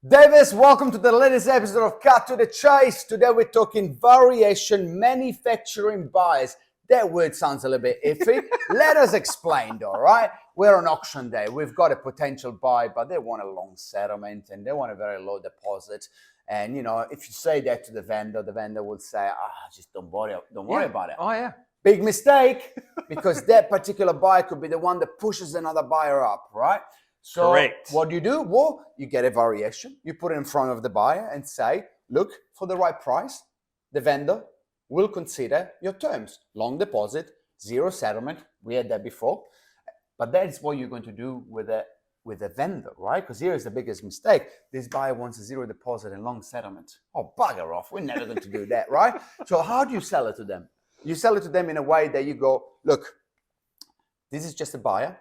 Davis, welcome to the latest episode of Cut to the Chase. Today we're talking variation manufacturing bias. That word sounds a little bit iffy. Let us explain though, right? We're on auction day. We've got a potential buy, but they want a long settlement and they want a very low deposit. And, you know, if you say that to the vendor will say, just don't worry about it. Oh, yeah. Big mistake, because that particular buyer could be the one that pushes another buyer up, right? So Correct. What do? Well, you get a variation. You put it in front of the buyer and say, look, for the right price, the vendor will consider your terms. Long deposit, zero settlement. We had that before. But that's what you're going to do with a vendor, right? Because here is the biggest mistake. This buyer wants a zero deposit and long settlement. Oh, bugger off. We're never going to do that, right? So how do you sell it to them? You sell it to them in a way that you go, look, this is just a buyer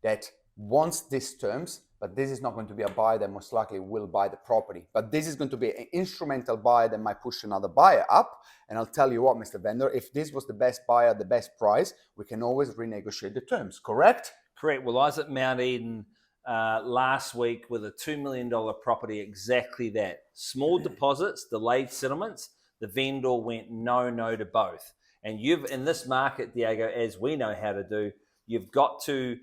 that wants these terms, but this is not going to be a buyer that most likely will buy the property. But this is going to be an instrumental buyer that might push another buyer up. And I'll tell you what, Mr. Vendor, if this was the best buyer at the best price, we can always renegotiate the terms, correct? Correct. Well, I was at Mount Eden last week with a $2 million property, exactly that. Small deposits, delayed settlements. The vendor went no to both. And you've, in this market, Diego, as we know how to do, you've got to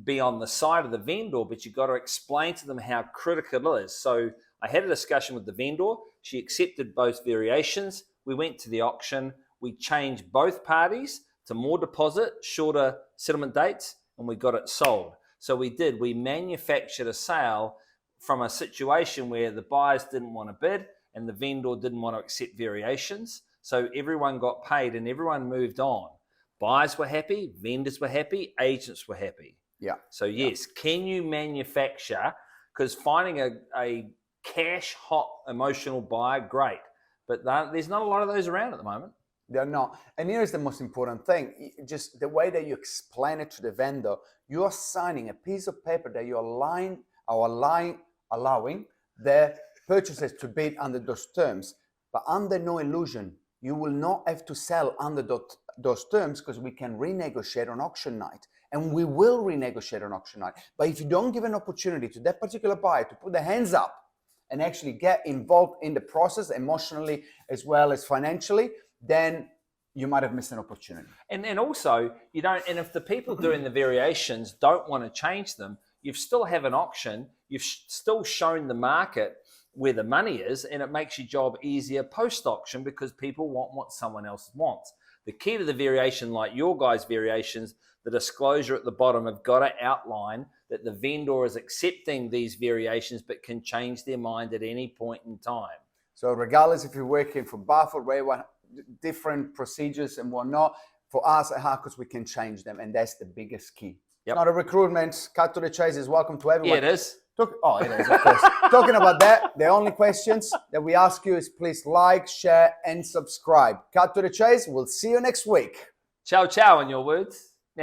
be on the side of the vendor, but you've got to explain to them how critical it is. So I had a discussion with the vendor. She accepted both variations. We went to the auction. We changed both parties to more deposit, shorter settlement dates, and we got it sold. So we did. We manufactured a sale from a situation where the buyers didn't want to bid and the vendor didn't want to accept variations. So everyone got paid and everyone moved on. Buyers were happy, vendors were happy, agents were happy. Yeah. So yes, Can you manufacture? Because finding a cash hot emotional buyer, great, but there's not a lot of those around at the moment. They're not. And here's the most important thing: just the way that you explain it to the vendor. You are signing a piece of paper that you're allowing the purchasers to bid under those terms, but under no illusion, you will not have to sell under those terms because we can renegotiate on auction night. And we will renegotiate on auction night. But if you don't give an opportunity to that particular buyer to put their hands up and actually get involved in the process emotionally as well as financially, then you might have missed an opportunity. And also, you don't. And if the people doing the variations don't want to change them, you still have an auction. You've still shown the market where the money is, and it makes your job easier post-auction because people want what someone else wants. The key to the variation, like your guys' variations, the disclosure at the bottom have got to outline that the vendor is accepting these variations but can change their mind at any point in time. So regardless if you're working for Buff or Ray1, different procedures and whatnot, for us at Harkus, we can change them, and that's the biggest key. Yep. Not a recruitment. Cut to the chase is welcome to everyone. Yeah, it is. It is, of course. Talking about that, the only questions that we ask you is please like, share, and subscribe. Cut to the chase. We'll see you next week. Ciao, ciao, in your words.